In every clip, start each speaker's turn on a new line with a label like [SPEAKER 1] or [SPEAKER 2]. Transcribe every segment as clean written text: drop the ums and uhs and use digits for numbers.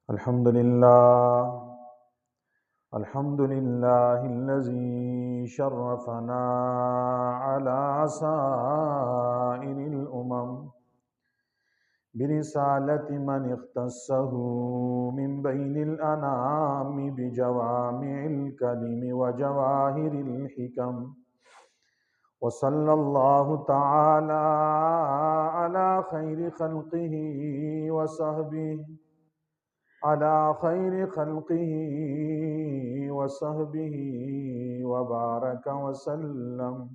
[SPEAKER 1] الحمد لله الذي شرفنا على سائر الأمم برسالة من اختصه من بين الأنام بجوامع الكلم وجواهر الحكم، وصلى الله تعالى على خير خلقه وصحبه وبارك وسلم.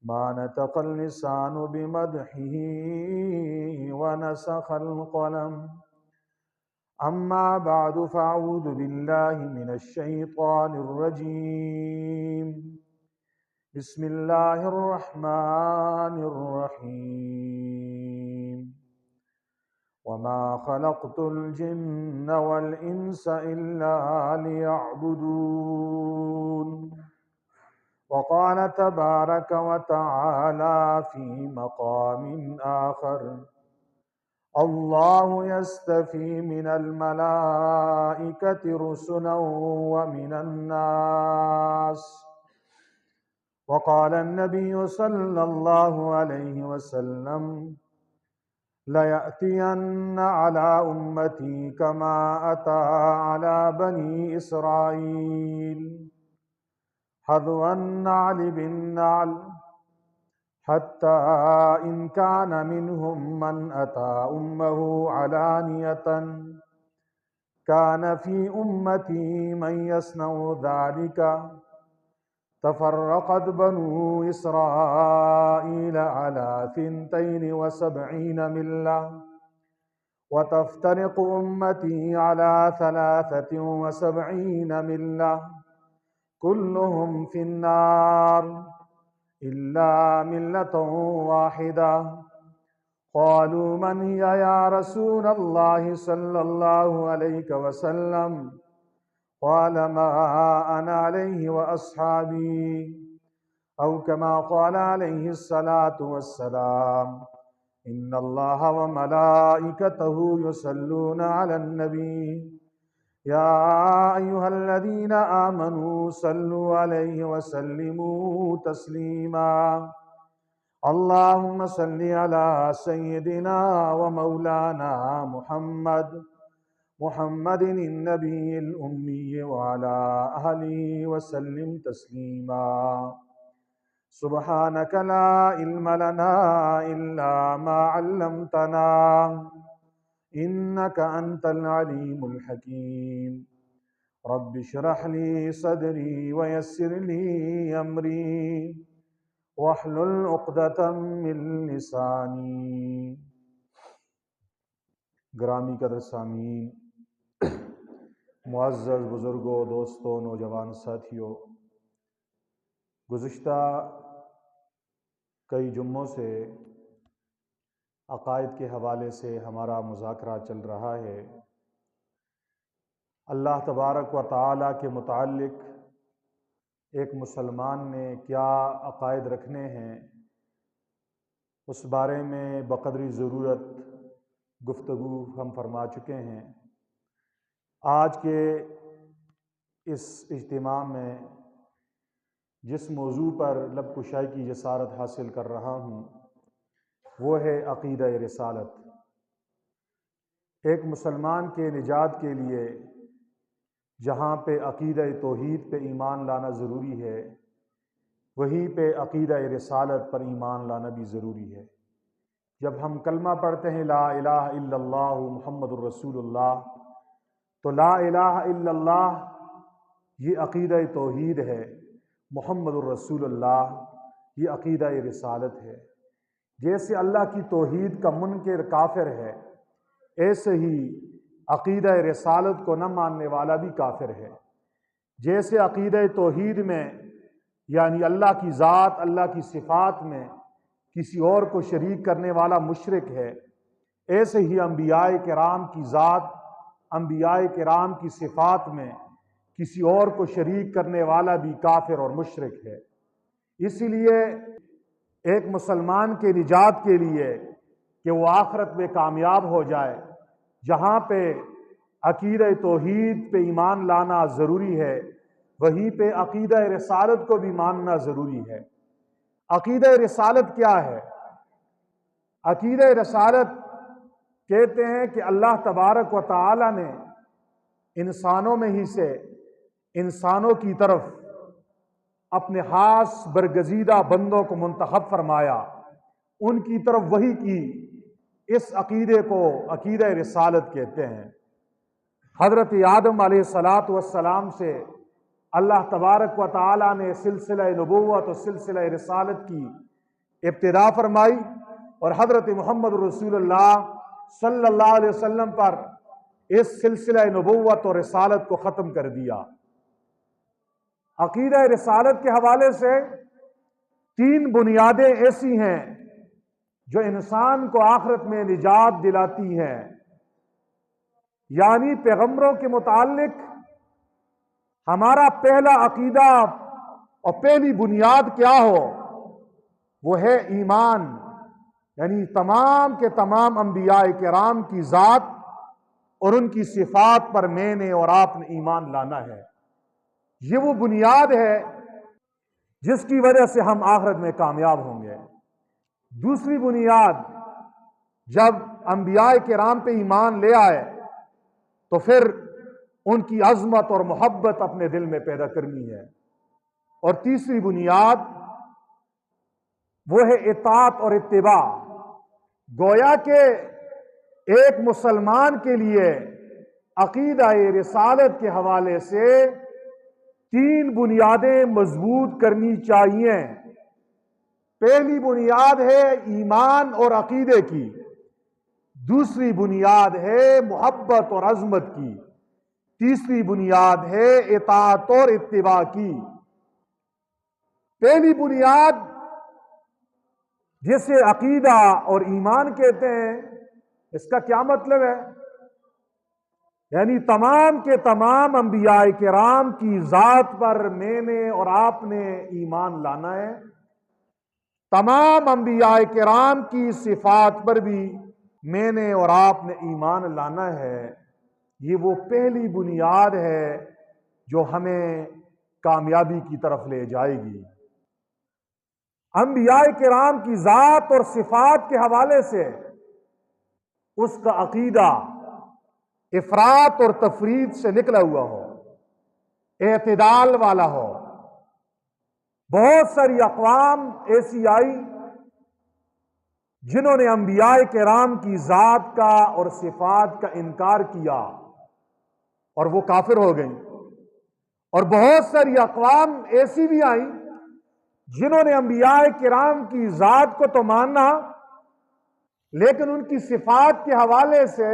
[SPEAKER 1] ما نطق اللسان بمدحه ونسخ القلم. أما بعد، فأعوذ بالله من الشيطان الرجيم. بسم الله الرحمن الرحيم. وما خلقت الجن والإنس إلا ليعبدون. وقال تبارك وتعالى في مقام آخر: الله يستفي من الملائكة رسلا ومن الناس. وقال النبي صلى الله عليه وسلم: لَيَأْتِيَنَّ عَلَى أُمَّتِي كَمَا أَتَى عَلَى بَنِي إِسْرَائِيلَ حَذْوَ النَّعْلِ بِالنَّعْلِ، حَتَّى إِنْ كَانَ مِنْهُمْ مَنْ أَتَى أُمَّهُ عَلَانِيَةً كَانَ فِي أُمَّتِي مَنْ يَصْنَعُ ذَلِكَ. تفرقت بنو إسرائيل على 72 ملة، وتفترق أمتي على 73 ملة، كلهم في النار إلا ملة واحدة. قالوا: من هي يا رسول الله صلى الله عليه وسلم؟ قال: ما أنا عليه وأصحابي، أو كما قال عليه الصلاة والسلام: إن الله وملائكته يصلون على النبي، يا أيها الذين آمنوا صلوا عليه وسلموا تسليما. اللهم صل على سيدنا ومولانا محمد النبي الأمي وعلى آله وسلم تسليما. سبحانك لا علم لنا إلا ما علمتنا، إنك أنت العليم الحكيم. رب اشرح لي صدري ويسر لي أمري واحلل عقدة من لساني. گرامی قدر سامعین، معزز بزرگوں، دوستوں، نوجوان ساتھیوں، گزشتہ کئی جمعوں سے عقائد کے حوالے سے ہمارا مذاکرہ چل رہا ہے۔ اللہ تبارک و تعالیٰ کے متعلق ایک مسلمان نے کیا عقائد رکھنے ہیں، اس بارے میں بقدری ضرورت گفتگو ہم فرما چکے ہیں۔ آج کے اس اجتماع میں جس موضوع پر لب کشائی کی جسارت حاصل کر رہا ہوں وہ ہے عقیدہ رسالت۔ ایک مسلمان کے نجات کے لیے جہاں پہ عقیدہ توحید پہ ایمان لانا ضروری ہے، وہیں پہ عقیدہ رسالت پر ایمان لانا بھی ضروری ہے۔ جب ہم کلمہ پڑھتے ہیں لا الہ الا اللہ محمد الرسول اللہ، تو لا الہ الا اللہ یہ عقیدہ توحید ہے، محمد الرسول اللہ یہ عقیدہ رسالت ہے۔ جیسے اللہ کی توحید کا منکر کافر ہے، ایسے ہی عقیدہ رسالت کو نہ ماننے والا بھی کافر ہے۔ جیسے عقیدہ توحید میں یعنی اللہ کی ذات، اللہ کی صفات میں کسی اور کو شریک کرنے والا مشرک ہے، ایسے ہی انبیاء کرام کی ذات، انبیاء کرام کی صفات میں کسی اور کو شریک کرنے والا بھی کافر اور مشرک ہے۔ اسی لیے ایک مسلمان کے نجات کے لیے کہ وہ آخرت میں کامیاب ہو جائے، جہاں پہ عقیدہ توحید پہ ایمان لانا ضروری ہے، وہیں پہ عقیدہ رسالت کو بھی ماننا ضروری ہے۔ عقیدہ رسالت کیا ہے؟ عقیدہ رسالت کہتے ہیں کہ اللہ تبارک و تعالی نے انسانوں میں ہی سے انسانوں کی طرف اپنے خاص برگزیدہ بندوں کو منتخب فرمایا، ان کی طرف وحی کی۔ اس عقیدے کو عقیدہ رسالت کہتے ہیں۔ حضرت آدم علیہ السلام سے اللہ تبارک و تعالی نے سلسلہ نبوت اور سلسلہ رسالت کی ابتدا فرمائی، اور حضرت محمد رسول اللہ صلی اللہ علیہ وسلم پر اس سلسلہ نبوت اور رسالت کو ختم کر دیا۔ عقیدہ رسالت کے حوالے سے 3 بنیادیں ایسی ہیں جو انسان کو آخرت میں نجات دلاتی ہیں، یعنی پیغمبروں کے متعلق ہمارا پہلا عقیدہ اور پہلی بنیاد کیا ہو، وہ ہے ایمان، یعنی تمام کے تمام انبیاء کرام کی ذات اور ان کی صفات پر میں نے اور آپ نے ایمان لانا ہے۔ یہ وہ بنیاد ہے جس کی وجہ سے ہم آخرت میں کامیاب ہوں گے۔ دوسری بنیاد، جب انبیاء کرام پہ ایمان لے آئے تو پھر ان کی عظمت اور محبت اپنے دل میں پیدا کرنی ہے۔ اور تیسری بنیاد وہ ہے اطاعت اور اتباع۔ گویا کہ ایک مسلمان کے لیے عقیدہ رسالت کے حوالے سے 3 بنیادیں مضبوط کرنی چاہیے۔ پہلی بنیاد ہے ایمان اور عقیدے کی، دوسری بنیاد ہے محبت اور عظمت کی، تیسری بنیاد ہے اطاعت اور اتباع کی۔ پہلی بنیاد جسے عقیدہ اور ایمان کہتے ہیں، اس کا کیا مطلب ہے؟ یعنی تمام کے تمام انبیاء کرام کی ذات پر میں نے اور آپ نے ایمان لانا ہے، تمام انبیاء کرام کی صفات پر بھی میں نے اور آپ نے ایمان لانا ہے۔ یہ وہ پہلی بنیاد ہے جو ہمیں کامیابی کی طرف لے جائے گی۔ انبیاء کرام کی ذات اور صفات کے حوالے سے اس کا عقیدہ افراط اور تفرید سے نکلا ہوا ہو، اعتدال والا ہو۔ بہت ساری اقوام ایسی آئی جنہوں نے انبیاء کرام کی ذات کا اور صفات کا انکار کیا اور وہ کافر ہو گئیں، اور بہت ساری اقوام ایسی بھی آئیں جنہوں نے انبیاء کرام کی ذات کو تو مانا، لیکن ان کی صفات کے حوالے سے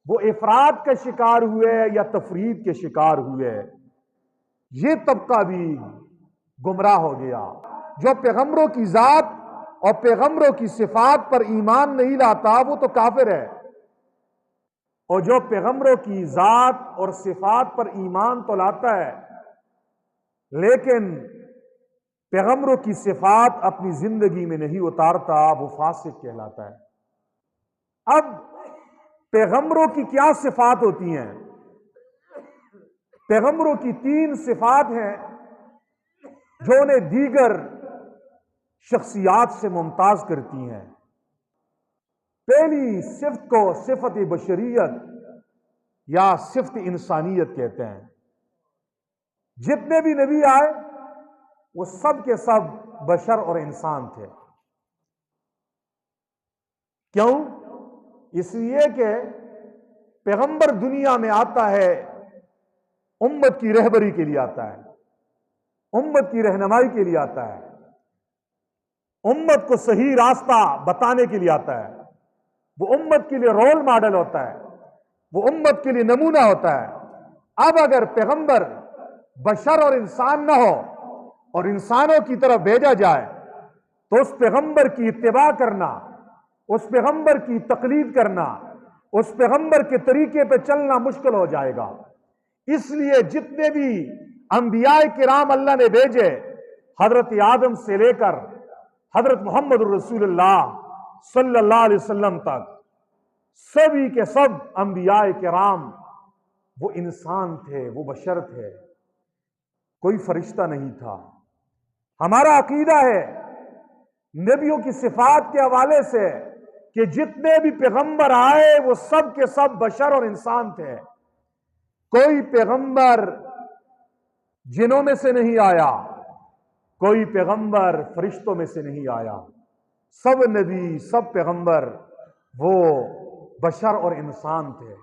[SPEAKER 1] وہ افراد کا شکار ہوئے یا تفرید کے شکار ہوئے۔ یہ طبقہ بھی گمراہ ہو گیا۔ جو پیغمبروں کی ذات اور پیغمبروں کی صفات پر ایمان نہیں لاتا وہ تو کافر ہے، اور جو پیغمبروں کی ذات اور صفات پر ایمان تو لاتا ہے لیکن پیغمبروں کی صفات اپنی زندگی میں نہیں اتارتا، وہ فاسق کہلاتا ہے۔ اب پیغمبروں کی کیا صفات ہوتی ہیں؟ پیغمبروں کی 3 صفات ہیں جو انہیں دیگر شخصیات سے ممتاز کرتی ہیں۔ پہلی صفت کو صفت بشریت یا صفت انسانیت کہتے ہیں۔ جتنے بھی نبی آئے وہ سب کے سب بشر اور انسان تھے۔ کیوں؟ اس لیے کہ پیغمبر دنیا میں آتا ہے امت کی رہبری کے لیے آتا ہے، امت کی رہنمائی کے لیے آتا ہے، امت کو صحیح راستہ بتانے کے لیے آتا ہے، وہ امت کے لیے رول ماڈل ہوتا ہے، وہ امت کے لیے نمونہ ہوتا ہے۔ اب اگر پیغمبر بشر اور انسان نہ ہو اور انسانوں کی طرف بھیجا جائے تو اس پیغمبر کی اتباع کرنا، اس پیغمبر کی تقلید کرنا، اس پیغمبر کے طریقے پہ چلنا مشکل ہو جائے گا۔ اس لیے جتنے بھی انبیاء کرام اللہ نے بھیجے، حضرت آدم سے لے کر حضرت محمد رسول اللہ صلی اللہ علیہ وسلم تک، سبھی کے سب انبیاء کرام وہ انسان تھے، وہ بشر تھے، کوئی فرشتہ نہیں تھا۔ ہمارا عقیدہ ہے نبیوں کی صفات کے حوالے سے کہ جتنے بھی پیغمبر آئے وہ سب کے سب بشر اور انسان تھے۔ کوئی پیغمبر جنوں میں سے نہیں آیا، کوئی پیغمبر فرشتوں میں سے نہیں آیا، سب نبی، سب پیغمبر وہ بشر اور انسان تھے۔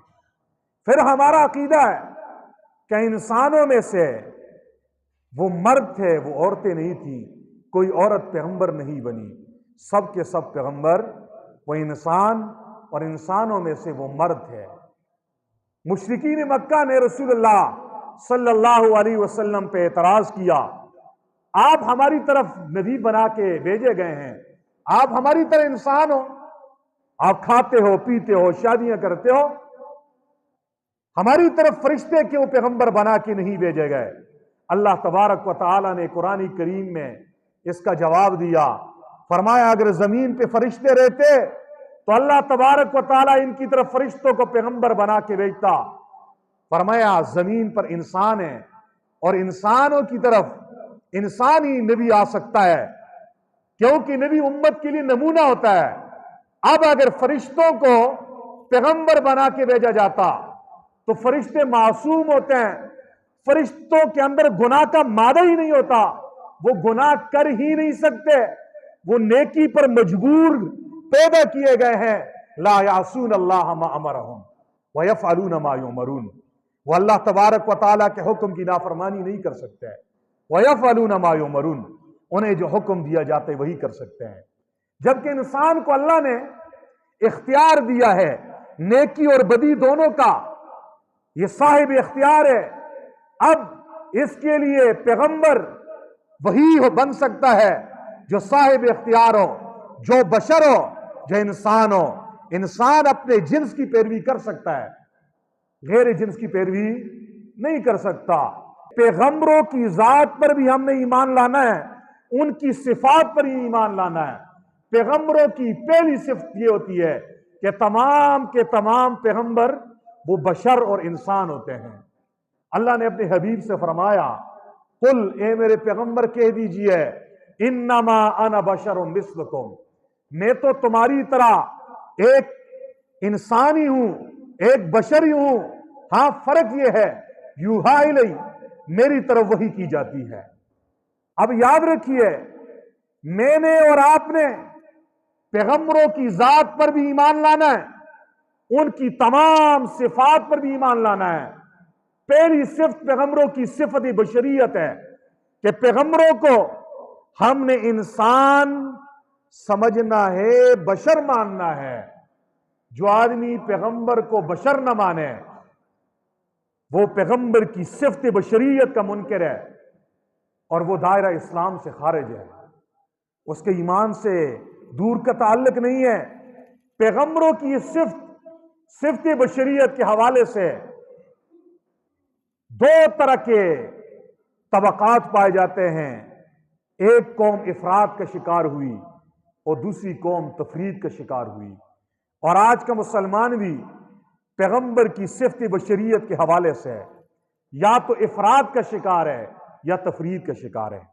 [SPEAKER 1] پھر ہمارا عقیدہ ہے کہ انسانوں میں سے وہ مرد تھے، وہ عورتیں نہیں تھیں، کوئی عورت پیغمبر نہیں بنی، سب کے سب پیغمبر وہ انسان اور انسانوں میں سے وہ مرد تھے۔ مشرکین مکہ نے رسول اللہ صلی اللہ علیہ وسلم پہ اعتراض کیا، آپ ہماری طرف نبی بنا کے بھیجے گئے ہیں، آپ ہماری طرح انسان ہو، آپ کھاتے ہو، پیتے ہو، شادیاں کرتے ہو، ہماری طرف فرشتے کیوں پیغمبر بنا کے نہیں بھیجے گئے؟ اللہ تبارک و تعالی نے قرآن کریم میں اس کا جواب دیا، فرمایا اگر زمین پہ فرشتے رہتے تو اللہ تبارک و تعالی ان کی طرف فرشتوں کو پیغمبر بنا کے بھیجتا۔ فرمایا زمین پر انسان ہے اور انسانوں کی طرف انسان ہی نبی آ سکتا ہے، کیونکہ نبی امت کے لیے نمونہ ہوتا ہے۔ اب اگر فرشتوں کو پیغمبر بنا کے بھیجا جاتا تو فرشتے معصوم ہوتے ہیں، فرشتوں کے اندر گناہ کا مادہ ہی نہیں ہوتا، وہ گناہ کر ہی نہیں سکتے، وہ نیکی پر مجبور پیدا کیے گئے ہیں۔ لا یعصون اللہ ما امرہم ویفعلون ما یؤمرون، وہ اللہ تبارک و تعالیٰ کے حکم کی نافرمانی نہیں کر سکتے، ویفعلون ما یؤمرون، انہیں جو حکم دیا جاتا ہے وہی کر سکتے ہیں۔ جبکہ انسان کو اللہ نے اختیار دیا ہے نیکی اور بدی دونوں کا، یہ صاحب اختیار ہے۔ اب اس کے لیے پیغمبر وہی بن سکتا ہے جو صاحب اختیار ہو، جو بشر ہو، جو انسان ہو۔ انسان اپنے جنس کی پیروی کر سکتا ہے، غیر جنس کی پیروی نہیں کر سکتا۔ پیغمبروں کی ذات پر بھی ہم نے ایمان لانا ہے، ان کی صفات پر ہی ایمان لانا ہے۔ پیغمبروں کی پہلی صفت یہ ہوتی ہے کہ تمام کے تمام پیغمبر وہ بشر اور انسان ہوتے ہیں۔ اللہ نے اپنے حبیب سے فرمایا، قل اے میرے پیغمبر کہہ دیجئے، انما انا بشر مثلکم، میں تو تمہاری طرح ایک انسانی ہوں، ایک بشری ہوں، ہاں فرق یہ ہے یوحا الی، میری طرف وحی کی جاتی ہے۔ اب یاد رکھیے، میں نے اور آپ نے پیغمبروں کی ذات پر بھی ایمان لانا ہے، ان کی تمام صفات پر بھی ایمان لانا ہے۔ پہلی صفت پیغمبروں کی صفت بشریت ہے کہ پیغمبروں کو ہم نے انسان سمجھنا ہے، بشر ماننا ہے۔ جو آدمی پیغمبر کو بشر نہ مانے وہ پیغمبر کی صفت بشریت کا منکر ہے اور وہ دائرہ اسلام سے خارج ہے، اس کے ایمان سے دور کا تعلق نہیں ہے۔ پیغمبروں کی یہ صفت بشریت کے حوالے سے دو طرح کے طبقات پائے جاتے ہیں، ایک قوم افراد کا شکار ہوئی اور دوسری قوم تفرید کا شکار ہوئی، اور آج کا مسلمان بھی پیغمبر کی صفت بشریت کے حوالے سے یا تو افراد کا شکار ہے یا تفرید کا شکار ہے۔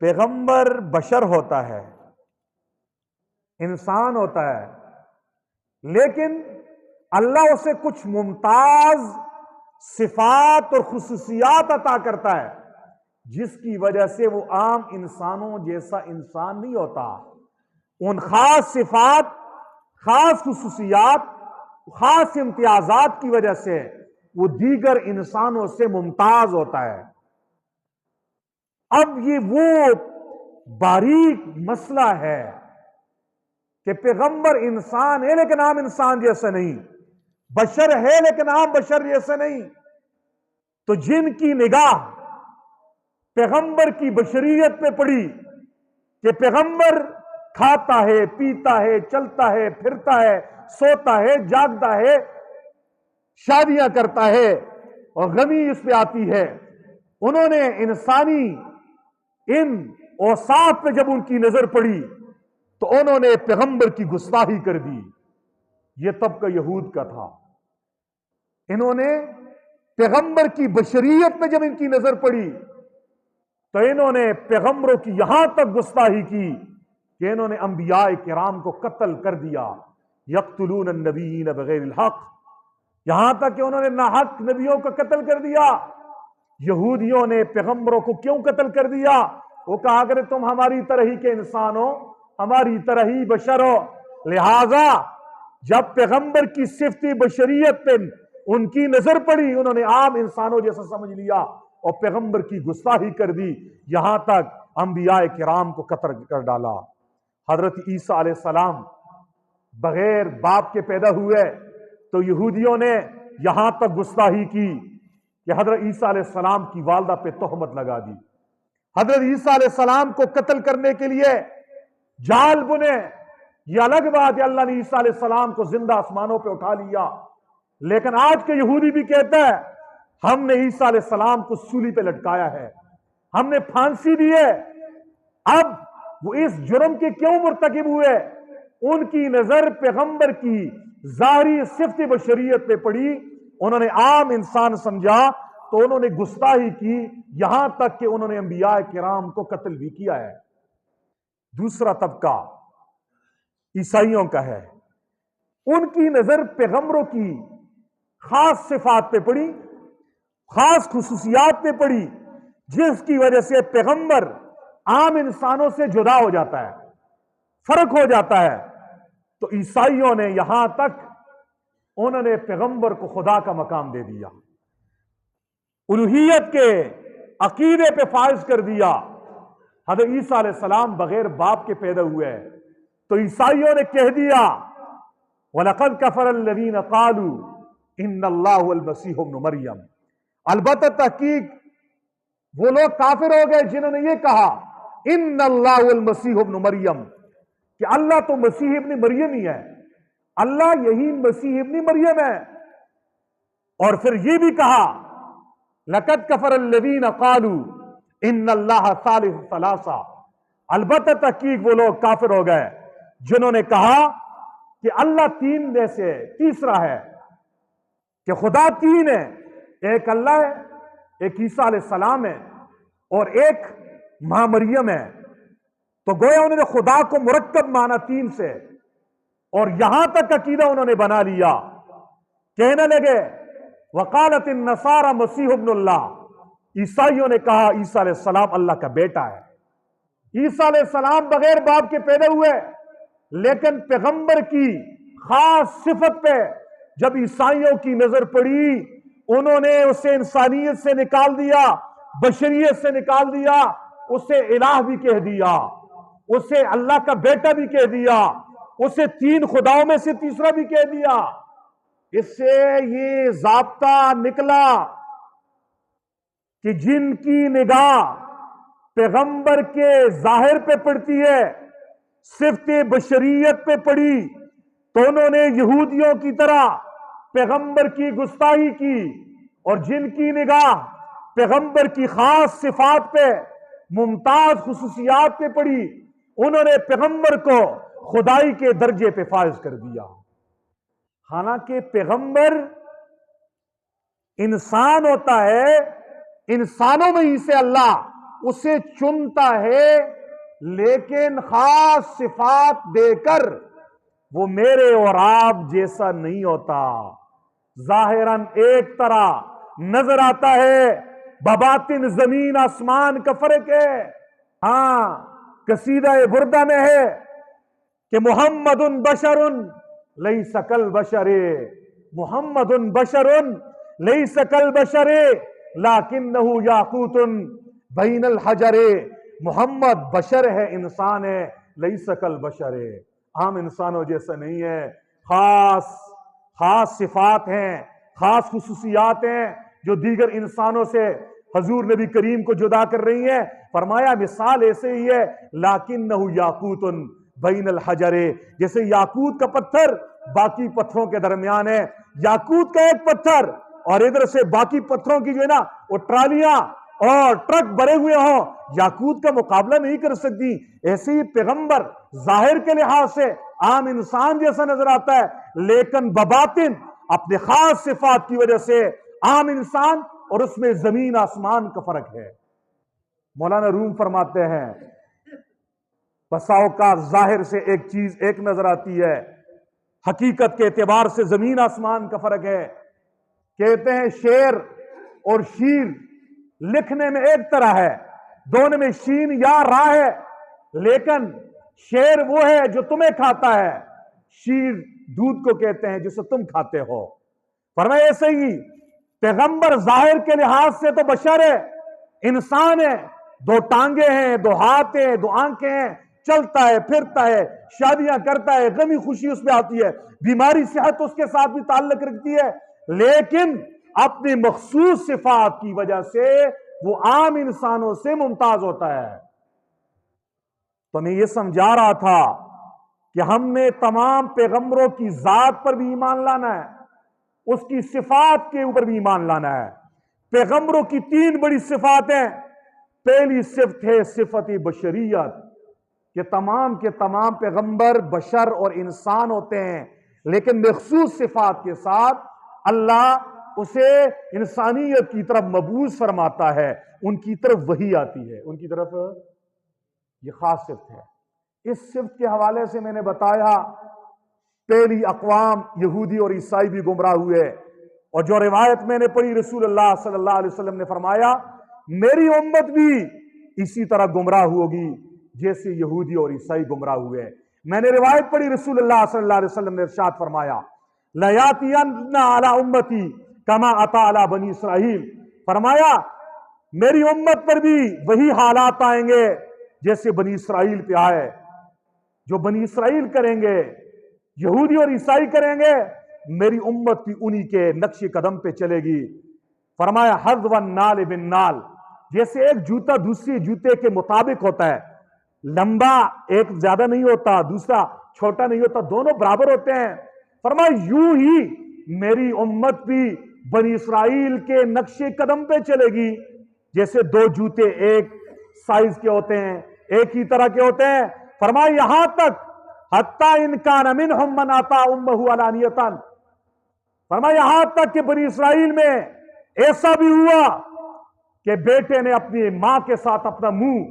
[SPEAKER 1] پیغمبر بشر ہوتا ہے، انسان ہوتا ہے، لیکن اللہ اسے کچھ ممتاز صفات اور خصوصیات عطا کرتا ہے جس کی وجہ سے وہ عام انسانوں جیسا انسان نہیں ہوتا۔ ان خاص صفات، خاص خصوصیات، خاص امتیازات کی وجہ سے وہ دیگر انسانوں سے ممتاز ہوتا ہے۔ اب یہ وہ باریک مسئلہ ہے کہ پیغمبر انسان ہے لیکن عام انسان جیسا نہیں، بشر ہے لیکن عام بشر جیسا نہیں۔ تو جن کی نگاہ پیغمبر کی بشریت پہ پڑی کہ پیغمبر کھاتا ہے، پیتا ہے، چلتا ہے، پھرتا ہے، سوتا ہے، جاگتا ہے، شادیاں کرتا ہے اور غمی اس پہ آتی ہے، انہوں نے انسانی ان اوصاف پہ جب ان کی نظر پڑی تو انہوں نے پیغمبر کی گستاخی کر دی، یہ طبقہ یہود کا تھا. انہوں نے پیغمبر کی بشریت میں جب ان کی نظر پڑی تو انہوں نے پیغمبروں کی یہاں تک گستاخی کی کہ انہوں نے انبیاء کرام کو قتل کر دیا. یقتلون النبیین بغیر الحق، یہاں تک کہ انہوں نے ناحق نبیوں کو قتل کر دیا. یہودیوں نے پیغمبروں کو کیوں قتل کر دیا؟ وہ کہا کرے تم ہماری طرح ہی کے انسان ہو، ہماری طرح ہی بشر ہو، لہذا جب پیغمبر کی صفت بشریت پہ ان کی نظر پڑی انہوں نے عام انسانوں جیسا سمجھ لیا اور پیغمبر کی گستاخی کر دی، یہاں تک انبیاء کرام کو قتل کر ڈالا. حضرت عیسیٰ علیہ السلام بغیر باپ کے پیدا ہوئے تو یہودیوں نے یہاں تک گستاخی کی کہ حضرت عیسیٰ علیہ السلام کی والدہ پہ تہمت لگا دی. حضرت عیسیٰ علیہ السلام کو قتل کرنے کے لیے جال بنے. یہ الگ بات ہے اللہ نے عیسیٰ علیہ السلام کو زندہ آسمانوں پہ اٹھا لیا، لیکن آج کے یہودی بھی کہتا ہے ہم نے عیسیٰ علیہ السلام کو سولی پہ لٹکایا ہے، ہم نے پھانسی دی ہے. اب وہ اس جرم کے کیوں مرتکب ہوئے؟ ان کی نظر پیغمبر کی ظاہری صفت بشریت پہ پڑی، انہوں نے عام انسان سمجھا تو انہوں نے گستاخی کی، یہاں تک کہ انہوں نے انبیاء کرام کو قتل بھی کیا ہے. دوسرا طبقہ عیسائیوں کا ہے. ان کی نظر پیغمبروں کی خاص صفات پہ پڑی، خاص خصوصیات پہ پڑی، جس کی وجہ سے پیغمبر عام انسانوں سے جدا ہو جاتا ہے، فرق ہو جاتا ہے. تو عیسائیوں نے یہاں تک انہوں نے پیغمبر کو خدا کا مقام دے دیا، الوہیت کے عقیدے پہ فائز کر دیا. حضرت عیسیٰ علیہ السلام بغیر باپ کے پیدا ہوئے تو عیسائیوں نے کہہ دیا وَلَقَدْ كَفَرَ الَّذِينَ قَالُوا إِنَّ اللَّهُ الْمَسِيحُ ابْنُ مَرْيَمَ. البتہ تحقیق وہ لوگ کافر ہو گئے جنہوں نے یہ کہا إِنَّ اللَّهُ الْمَسِيحُ ابْنُ مَرْيَمَ کہ اللہ تو مسیح ابن مریم ہی ہے، اللہ یہی مسیح ابن مریم ہے. اور پھر یہ بھی کہا لَقَدْ كَفَرَ الَّذِينَ قَالُوا إِنَّ اللَّهَ ثَالِثُ ثَلَاثَةٍ. البتہ تحقیق وہ لوگ کافر ہو گئے جنہوں نے کہا کہ اللہ تین میں سے تیسرا ہے، کہ خدا تین ہے، ایک اللہ ہے، ایک عیسیٰ علیہ السلام ہے اور ایک ماں مریم ہے. تو گویا انہوں نے خدا کو مرکب مانا تین سے، اور یہاں تک عقیدہ انہوں نے بنا لیا، کہنے لگے وقالت النصارى مسیح ابن اللہ. عیسائیوں نے کہا عیسیٰ علیہ السلام اللہ کا بیٹا ہے. عیسیٰ علیہ السلام بغیر باپ کے پیدا ہوئے، لیکن پیغمبر کی خاص صفت پہ جب عیسائیوں کی نظر پڑی انہوں نے اسے انسانیت سے نکال دیا، بشریت سے نکال دیا، اسے الہ بھی کہہ دیا، اسے اللہ کا بیٹا بھی کہہ دیا، اسے تین خداؤں میں سے تیسرا بھی کہہ دیا. اس سے یہ ضابطہ نکلا کہ جن کی نگاہ پیغمبر کے ظاہر پہ پڑتی ہے، صفت بشریت پہ پڑی، تو انہوں نے یہودیوں کی طرح پیغمبر کی گستاخی کی، اور جن کی نگاہ پیغمبر کی خاص صفات پہ ممتاز خصوصیات پہ پڑی انہوں نے پیغمبر کو خدائی کے درجے پہ فائز کر دیا. حالانکہ پیغمبر انسان ہوتا ہے، انسانوں میں ہی سے اللہ اسے چنتا ہے، لیکن خاص صفات دے کر وہ میرے اور آپ جیسا نہیں ہوتا. ظاہراً ایک طرح نظر آتا ہے، بباطن زمین آسمان کا فرق ہے. ہاں قصیدہ بردہ میں ہے کہ محمد بشر لیس کالبشر، محمد بشر لیس کالبشر لیکنہ یاقوت بین الحجر. محمد بشر ہے، انسان ہے، لیس کالبشر، عام انسانوں جیسا نہیں ہے. خاص صفات ہیں، خاص خصوصیات ہیں جو دیگر انسانوں سے حضور نبی کریم کو جدا کر رہی ہیں. فرمایا مثال ایسے ہی ہے لیکنہ یاقوت بین الحجر، جیسے یاقوت کا پتھر باقی پتھروں کے درمیان ہے. یاقوت کا ایک پتھر اور ادھر سے باقی پتھروں کی جو ہے نا وہ ٹرالیاں اور ٹرک بھرے ہوئے ہوں، یاقوت کا مقابلہ نہیں کر سکتی. ایسے ہی پیغمبر ظاہر کے لحاظ سے عام انسان جیسا نظر آتا ہے، لیکن بباطن اپنے خاص صفات کی وجہ سے عام انسان اور اس میں زمین آسمان کا فرق ہے۔ مولانا روم فرماتے ہیں بسا اوقات ظاہر سے ایک چیز ایک نظر آتی ہے، حقیقت کے اعتبار سے زمین آسمان کا فرق ہے۔ کہتے ہیں شیر اور شیر لکھنے میں ایک طرح ہے، دونوں میں شین یا را ہے، لیکن شیر وہ ہے جو تمہیں کھاتا ہے، شیر دودھ کو کہتے ہیں جسے تم کھاتے ہو۔ فرمایا ایسے ہی پیغمبر ظاہر کے لحاظ سے تو بشر ہے، انسان ہے، دو ٹانگیں ہیں، دو ہاتھ ہیں، دو آنکھیں ہیں، چلتا ہے، پھرتا ہے، شادیاں کرتا ہے، غمی خوشی اس پہ آتی ہے، بیماری صحت اس کے ساتھ بھی تعلق رکھتی ہے، لیکن اپنی مخصوص صفات کی وجہ سے وہ عام انسانوں سے ممتاز ہوتا ہے۔ تو میں یہ سمجھا رہا تھا کہ ہم نے تمام پیغمبروں کی ذات پر بھی ایمان لانا ہے، اس کی صفات کے اوپر بھی ایمان لانا ہے۔ پیغمبروں کی 3 بڑی صفات ہیں۔ پہلی صفت ہے صفت بشریت، کہ تمام کے تمام پیغمبر بشر اور انسان ہوتے ہیں، لیکن مخصوص صفات کے ساتھ اللہ اسے انسانیت کی طرف مبعوث فرماتا ہے، ان کی طرف وحی آتی ہے، ان کی طرف یہ خاص صفت ہے۔ اس صفت کے حوالے سے میں نے بتایا پہلی اقوام یہودی اور عیسائی بھی گمراہ ہوئے، اور جو روایت میں نے پڑھی رسول اللہ صلی اللہ علیہ وسلم نے فرمایا میری امت بھی اسی طرح گمراہ ہوگی جیسے یہودی اور عیسائی گمراہ ہوئے۔ میں نے روایت پڑھی رسول اللہ صلی اللہ علیہ وسلم نے ارشاد فرمایا لَيَأْتِيَنَّ عَلَىٰ أُمَّتِي كَمَا أَتَىٰ عَلَىٰ بَنِي اسرائیل، فرمایا میری امت پر بھی وہی حالات آئیں گے جیسے بنی اسرائیل پہ آئے۔ جو بنی اسرائیل کریں گے، یہودی اور عیسائی کریں گے، میری امت بھی انہی کے نقش قدم پہ چلے گی۔ فرمایا حَذْوَ النَّالِ بِالنَّالِ، جیسے ایک جوتا دوسری جوتے کے مطابق ہوتا ہے، لمبا ایک زیادہ نہیں ہوتا دوسرا چھوٹا نہیں ہوتا، دونوں برابر ہوتے ہیں۔ فرمایا یوں ہی میری امت بھی بنی اسرائیل کے نقش قدم پہ چلے گی، جیسے 2 جوتے ایک سائز کے ہوتے ہیں، ایک ہی طرح کے ہوتے ہیں۔ فرمایا یہاں تک حتیٰ ان کان منہم من آتا امہ علانیۃ، فرمایا یہاں تک کہ بنی اسرائیل میں ایسا بھی ہوا کہ بیٹے نے اپنی ماں کے ساتھ اپنا منہ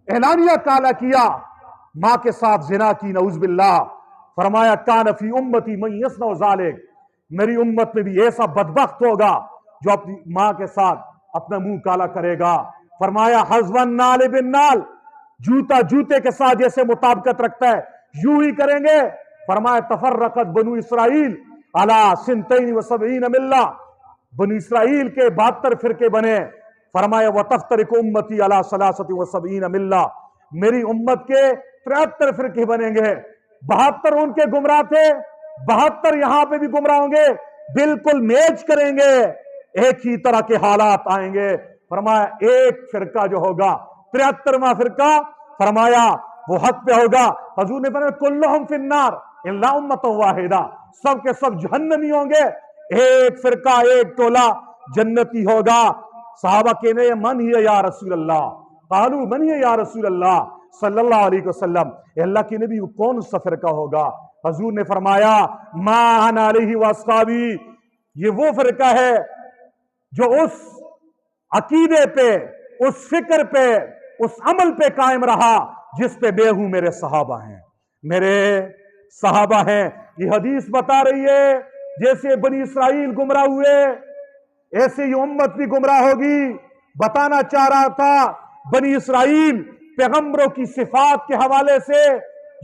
[SPEAKER 1] اعلانیہ کالا کیا، ماں کے ساتھ زنا کی، نعوذ باللہ۔ فرمایا کان فی امتی من یصنع ذلک، میری امت میں بھی ایسا بدبخت ہوگا جو اپنی ماں کے ساتھ اپنا منہ کالا کرے گا۔ فرمایا حَذْوَ النَّالِ بِالنَّالِ، جوتا جوتے کے ساتھ جیسے مطابقت رکھتا ہے یوں ہی کریں گے۔ فرمایا تفرقت بنو اسرائیل علی 72 ملہ، بنی اسرائیل کے 72 فرقے بنے۔ فرمایا وَتَفْتَرِقُ أُمَّتِي عَلَىٰ 73 ملہ، میری امت کے 73 فرقے بنیں گے۔ 72 ان کے گمراہ تھے، 72 یہاں پہ بھی گمراہ ہوں گے، بالکل میچ کریں گے، ایک ہی طرح کے حالات آئیں گے۔ فرمایا ایک فرقہ جو ہوگا 73واں فرقہ، فرمایا وہ حق پہ ہوگا۔ حضور نے فرمایا کلہم فی النار الا امۃ واحدہ، سب کے سب جہنمی ہوں گے، ایک فرقہ ایک ٹولہ جنتی ہوگا۔ صحابہ کہنے من ہی یا رسول اللہ، قالوا من ہی یا رسول اللہ صلی اللہ علیہ وسلم، اے اللہ کے نبی کون سا فرقہ ہوگا؟ حضور نے فرمایا ما انا علیہ واصحابی، یہ وہ فرقہ ہے جو اس عقیدے پہ، اس فکر پہ، اس عمل پہ قائم رہا جس پہ میں ہوں، میرے صحابہ ہیں، میرے صحابہ ہیں۔ یہ حدیث بتا رہی ہے جیسے بنی اسرائیل گمراہ ہوئے ایسے یہ امت بھی گمراہ ہوگی۔ بتانا چاہ رہا تھا بنی اسرائیل پیغمبروں کی صفات کے حوالے سے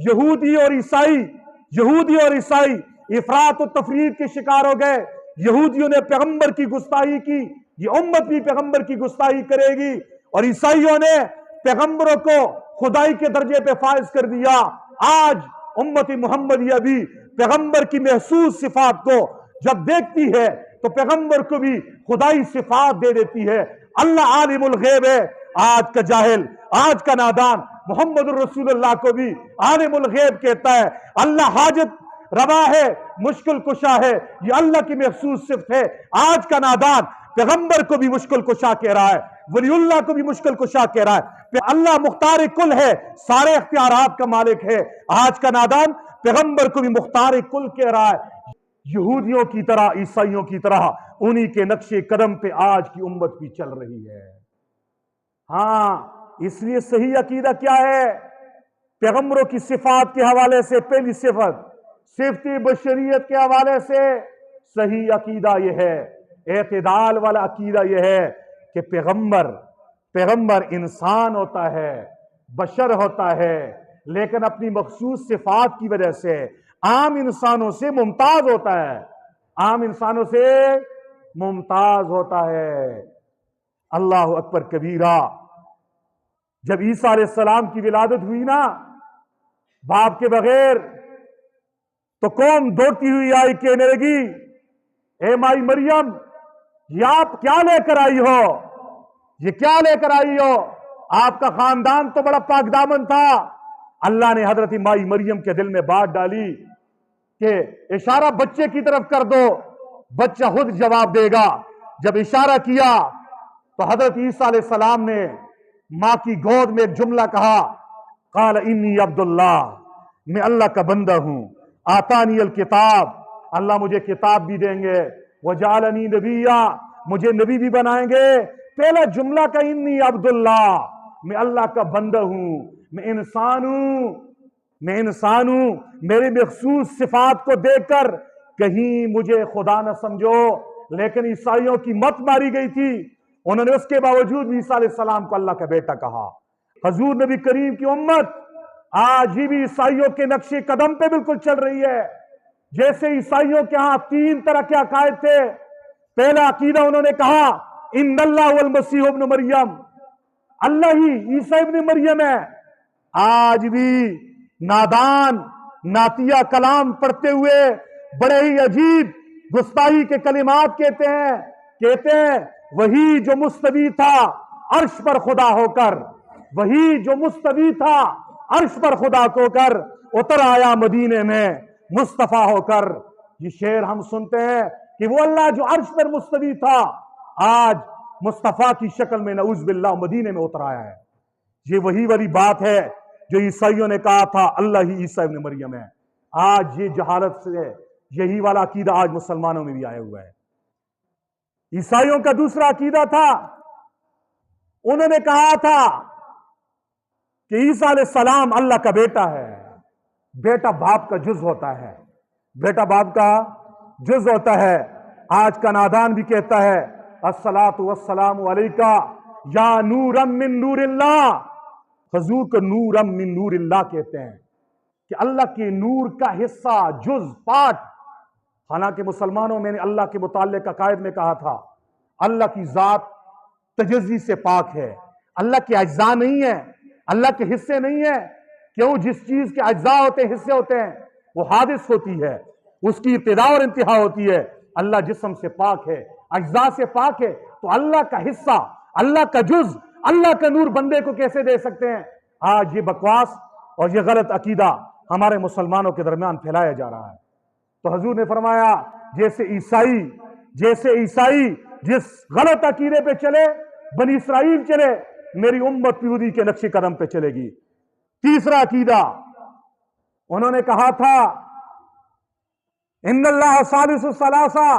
[SPEAKER 1] یہودی اور عیسائی افراط و تفریط کے شکار ہو گئے۔ یہودیوں نے پیغمبر کی گستاخی کی، یہ امت بھی پیغمبر کی گستاخی کرے گی، اور عیسائیوں نے پیغمبروں کو خدائی کے درجے پہ فائز کر دیا۔ آج امت محمدیہ بھی پیغمبر کی محسوس صفات کو جب دیکھتی ہے تو پیغمبر کو بھی خدائی صفات دے دیتی ہے۔ اللہ عالم الغیب ہے، آج کا جاہل، آج کا نادان محمد الرسول اللہ کو بھی عالم الغیب کہتا ہے۔ اللہ حاجت روا ہے، مشکل کشا ہے، یہ اللہ کی محسوس صفت ہے۔ آج کا نادان پیغمبر کو بھی مشکل کشا کہہ رہا ہے، ولی اللہ کو بھی مشکل کشا کہہ رہا ہے۔ اللہ مختار کل ہے، سارے اختیارات کا مالک ہے۔ آج کا نادان پیغمبر کو بھی مختار کل کہہ رہا ہے، یہودیوں کی طرح عیسائیوں کی طرح انہی کے نقش قدم پہ آج کی امت بھی چل رہی ہے۔ ہاں، اس لیے صحیح عقیدہ کیا ہے؟ پیغمبروں کی صفات کے حوالے سے پہلی صفت بشریت کے حوالے سے صحیح عقیدہ یہ ہے، اعتدال والا عقیدہ یہ ہے کہ پیغمبر انسان ہوتا ہے، بشر ہوتا ہے، لیکن اپنی مخصوص صفات کی وجہ سے عام انسانوں سے ممتاز ہوتا ہے، عام انسانوں سے ممتاز ہوتا ہے۔ اللہ اکبر کبیرہ۔ جب عیسیٰ علیہ السلام کی ولادت ہوئی نا باپ کے بغیر، تو قوم دوڑتی ہوئی آئی کہنے لگی، اے مائی مریم، یہ آپ کیا لے کر آئی ہو؟ یہ کیا لے کر آئی ہو؟ آپ کا خاندان تو بڑا پاک دامن تھا۔ اللہ نے حضرت مائی مریم کے دل میں بات ڈالی کہ اشارہ بچے کی طرف کر دو، بچہ خود جواب دے گا۔ جب اشارہ کیا تو حضرت عیسیٰ علیہ السلام نے ماں کی گود میں ایک جملہ کہا، قال انی عبداللہ، میں اللہ کا بندہ ہوں، آتانی الکتاب، اللہ مجھے کتاب بھی دیں گے، وجعلنی نبیہ، مجھے نبی بھی بنائیں گے۔ پہلا جملہ کا انی عبداللہ، میں اللہ کا بندہ ہوں، میں انسان ہوں، میری مخصوص صفات کو دیکھ کر کہیں مجھے خدا نہ سمجھو۔ لیکن عیسائیوں کی مت ماری گئی تھی، انہوں نے اس کے باوجود بھی عیسیٰ علیہ السلام کو اللہ کا بیٹا کہا۔ حضور نبی کریم کی امت آج ہی بھی عیسائیوں کے نقش قدم پہ بالکل چل رہی ہے۔ جیسے عیسائیوں کے ہاں 3 طرح کے عقائد تھے۔ پہلا عقیدہ انہوں نے کہا ان اللہ والمسیح ابن مریم، اللہ ہی عیسیٰ ابن مریم ہے۔ آج بھی نادان ناتیہ کلام پڑھتے ہوئے بڑے ہی عجیب گستاخی کے کلمات کہتے ہیں وہی جو مستوی تھا عرش پر خدا ہو کر، وہی جو مستوی تھا عرش پر خدا ہو کر اتر آیا مدینے میں مصطفیٰ ہو کر۔ یہ شعر ہم سنتے ہیں کہ وہ اللہ جو عرش پر مستوی تھا آج مصطفیٰ کی شکل میں نعوذ باللہ مدینے میں اتر آیا ہے۔ یہ وہی والی بات ہے جو عیسائیوں نے کہا تھا اللہ ہی عیسیٰ ابن مریم ہے۔ آج یہ جہالت سے یہی والا عقیدہ آج مسلمانوں میں بھی آیا ہوا ہے۔ عیسائیوں کا دوسرا عقیدہ تھا، انہوں نے کہا تھا کہ عیسیٰ علیہ السلام اللہ کا بیٹا ہے، بیٹا باپ کا جز ہوتا ہے، بیٹا باپ کا جز ہوتا ہے۔ آج کا نادان بھی کہتا ہے الصلاۃ والسلام علیکہ یا نورا من نور اللہ، حضور کو نورا من نور اللہ کہتے ہیں کہ اللہ کے نور کا حصہ، جز، پارٹ۔ حالانکہ مسلمانوں میں نے اللہ کے متعلق عقائد میں کہا تھا اللہ کی ذات تجزی سے پاک ہے، اللہ کے اجزاء نہیں ہے، اللہ کے حصے نہیں ہے۔ کیوں؟ جس چیز کے اجزاء ہوتے ہیں، حصے ہوتے ہیں، وہ حادث ہوتی ہے، اس کی ابتدا اور انتہا ہوتی ہے۔ اللہ جسم سے پاک ہے، اجزاء سے پاک ہے، تو اللہ کا حصہ، اللہ کا جز، اللہ کا نور بندے کو کیسے دے سکتے ہیں؟ آج یہ بکواس اور یہ غلط عقیدہ ہمارے مسلمانوں کے درمیان پھیلایا جا رہا ہے۔ تو حضور نے فرمایا جیسے عیسائی جس غلط عقیدے پہ چلے، بنی اسرائیل چلے، میری امت بھی انہی کے نقش قدم پہ چلے گی۔ تیسرا عقیدہ انہوں نے کہا تھا ان اللہ ثالث ثلاثہ،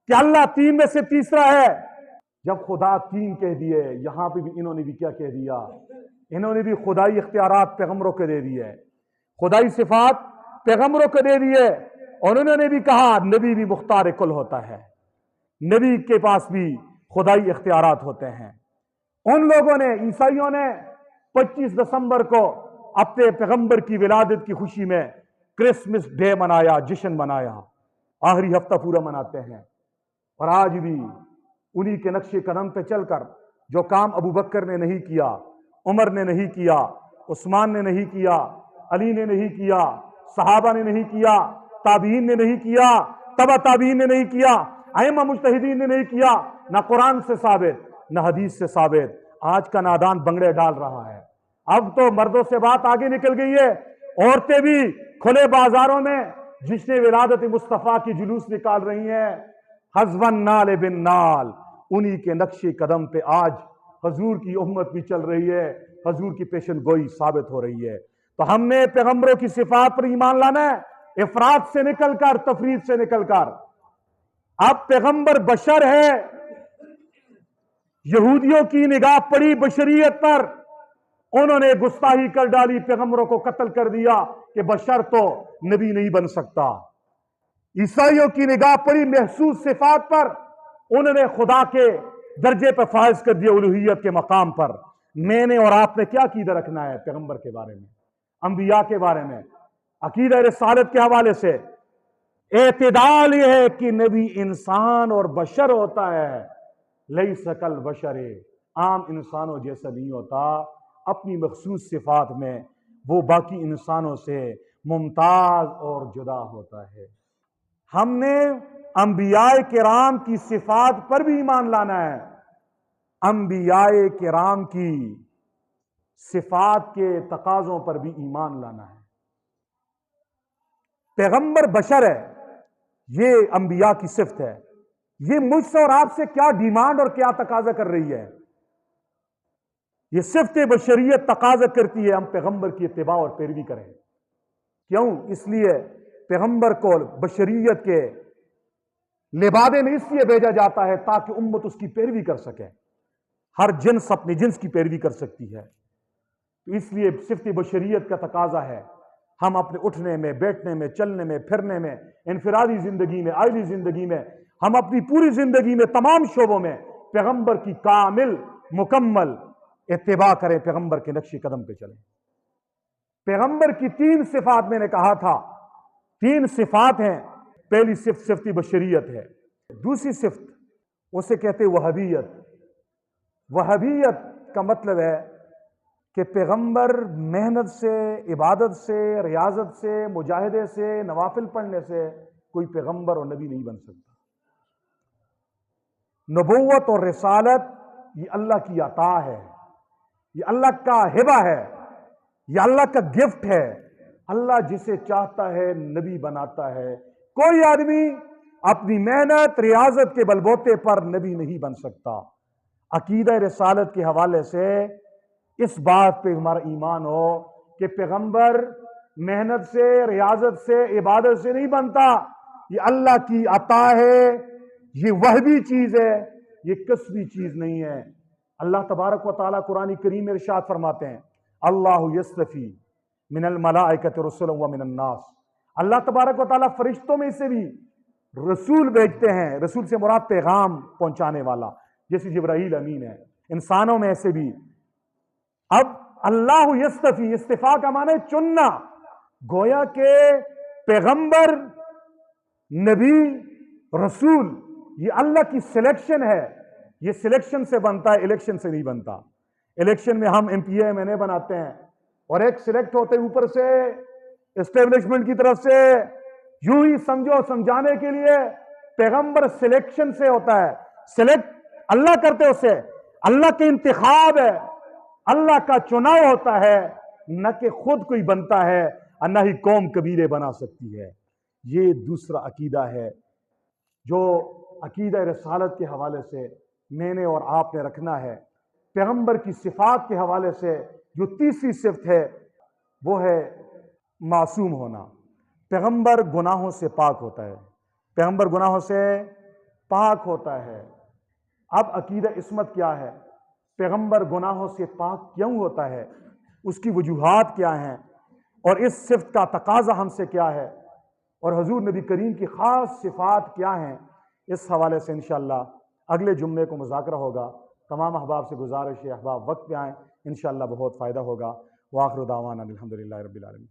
[SPEAKER 1] کہ اللہ 3 میں سے تیسرا ہے۔ جب خدا 3 کہہ دیے، یہاں پہ بھی انہوں نے بھی کیا کہہ دیا؟ انہوں نے بھی خدائی اختیارات پیغمبروں کو دے دیے، خدائی صفات پیغمبروں کو دے دیے، اور انہوں نے بھی کہا نبی بھی مختار کل ہوتا ہے، نبی کے پاس بھی خدائی اختیارات ہوتے ہیں۔ ان لوگوں نے، عیسائیوں نے 25 دسمبر کو اپنے پیغمبر کی ولادت کی خوشی میں کرسمس ڈے منایا، جشن منایا، آخری ہفتہ پورا مناتے ہیں۔ اور آج بھی انہی کے نقش قدم پہ چل کر جو کام ابو بکر نے نہیں کیا، عمر نے نہیں کیا، عثمان نے نہیں کیا، علی نے نہیں کیا، صحابہ نے نہیں کیا، تابعین نے نہیں کیا، تبع تابعین نے نہیں کیا، ائمہ مجتہدین نے نہیں کیا، نہ قرآن سے ثابت نہ حدیث سے ثابت۔ آج کا نادان بنگڑے ڈال رہا ہے۔ اب تو مردوں سے بات آگے نکل گئی ہے، عورتیں بھی کھلے بازاروں میں جشن ولادت مصطفیٰ کی جلوس نکال رہی ہیں، حزبن نال بن نال۔ انہی کے نقش قدم پہ آج حضور کی امت بھی چل رہی ہے، حضور کی پیشن گوئی ثابت ہو رہی ہے۔ تو ہم نے پیغمبروں کی صفات پر ایمان لانا ہے، افراد سے نکل کر، تفرید سے نکل کر۔ اب پیغمبر بشر ہے، یہودیوں کی نگاہ پڑی بشریت پر، انہوں نے گستاخی کر ڈالی، پیغمبروں کو قتل کر دیا کہ بشر تو نبی نہیں بن سکتا۔ عیسائیوں کی نگاہ پڑی محسوس صفات پر، انہوں نے خدا کے درجے پر فائز کر دیا، الوہیت کے مقام پر۔ میں نے اور آپ نے کیا عقیدہ رکھنا ہے پیغمبر کے بارے میں، انبیاء کے بارے میں؟ عقیدہ رسالت کے حوالے سے اعتدال یہ ہے کہ نبی انسان اور بشر ہوتا ہے، لیس کالبشر، عام انسانوں جیسا نہیں ہوتا، اپنی مخصوص صفات میں وہ باقی انسانوں سے ممتاز اور جدا ہوتا ہے۔ ہم نے انبیاء کرام کی صفات پر بھی ایمان لانا ہے، انبیاء کرام کی صفات کے تقاضوں پر بھی ایمان لانا ہے۔ پیغمبر بشر ہے، یہ انبیاء کی صفت ہے، یہ مجھ سے اور آپ سے کیا ڈیمانڈ اور کیا تقاضا کر رہی ہے؟ یہ صفت بشریت تقاضا کرتی ہے ہم پیغمبر کی اتباع اور پیروی کریں۔ کیوں؟ اس لیے پیغمبر کو بشریت کے لبادے میں اس لیے بھیجا جاتا ہے تاکہ امت اس کی پیروی کر سکے، ہر جنس اپنی جنس کی پیروی کر سکتی ہے۔ تو اس لیے صفت بشریت کا تقاضا ہے ہم اپنے اٹھنے میں، بیٹھنے میں، چلنے میں، پھرنے میں، انفرادی زندگی میں، عائلی زندگی میں، ہم اپنی پوری زندگی میں تمام شعبوں میں پیغمبر کی کامل مکمل اتباع کریں، پیغمبر کے نقش قدم پہ چلیں۔ پیغمبر کی 3 صفات میں نے کہا تھا، 3 صفات ہیں۔ پہلی صفت صفت بشریت ہے، دوسری صفت اسے کہتے وہابیت۔ وہابیت کا مطلب ہے کہ پیغمبر محنت سے، عبادت سے، ریاضت سے، مجاہدے سے، نوافل پڑھنے سے کوئی پیغمبر اور نبی نہیں بن سکتا۔ نبوت اور رسالت یہ اللہ کی عطا ہے، یہ اللہ کا ہبہ ہے، یہ اللہ کا گفٹ ہے۔ اللہ جسے چاہتا ہے نبی بناتا ہے۔ کوئی آدمی اپنی محنت ریاضت کے بلبوتے پر نبی نہیں بن سکتا۔ عقیدہ رسالت کے حوالے سے اس بات پہ ہمارا ایمان ہو کہ پیغمبر محنت سے، ریاضت سے، عبادت سے نہیں بنتا، یہ اللہ کی عطا ہے، یہ وہبی چیز ہے، یہ کسبی چیز نہیں ہے۔ اللہ تبارک و تعالیٰ قرآن کریم میں ارشاد فرماتے ہیں، اللہ یصطفی من الملائکۃ رسلا ومن الناس۔ اللہ تبارک و تعالیٰ فرشتوں میں سے بھی رسول بھیجتے ہیں، رسول سے مراد پیغام پہنچانے والا، جیسے جبرائیل امین ہے، انسانوں میں ایسے بھی۔ اب اللہ یصطفی، استفاء کا معنی ہے چننا، گویا کہ پیغمبر، نبی، رسول یہ اللہ کی سلیکشن ہے۔ یہ سلیکشن سے بنتا ہے، الیکشن سے نہیں بنتا۔ الیکشن میں ہم M P A M N A بناتے ہیں اور ایک سلیکٹ ہوتے اوپر سے اسٹیبلشمنٹ کی طرف سے، یوں ہی سمجھو سمجھانے کے لیے پیغمبر سلیکشن سے ہوتا ہے، سلیکٹ اللہ کرتے اسے، اللہ کے انتخاب ہے، اللہ کا چناؤ ہوتا ہے، نہ کہ خود کوئی بنتا ہے اور نہ ہی قوم قبیلے بنا سکتی ہے۔ یہ دوسرا عقیدہ ہے جو عقیدہ رسالت کے حوالے سے میں نے اور آپ نے رکھنا ہے۔ پیغمبر کی صفات کے حوالے سے جو تیسری صفت ہے وہ ہے معصوم ہونا۔ پیغمبر گناہوں سے پاک ہوتا ہے، پیغمبر گناہوں سے پاک ہوتا ہے۔ اب عقیدہ عصمت کیا ہے؟ پیغمبر گناہوں سے پاک کیوں ہوتا ہے؟ اس کی وجوہات کیا ہیں؟ اور اس صفت کا تقاضا ہم سے کیا ہے؟ اور حضور نبی کریم کی خاص صفات کیا ہیں؟ اس حوالے سے انشاءاللہ اگلے جمعے کو مذاکرہ ہوگا۔ تمام احباب سے گزارش ہے احباب وقت پہ آئیں، انشاءاللہ بہت فائدہ ہوگا۔ وآخر دعوانا الحمدللہ رب العالمین۔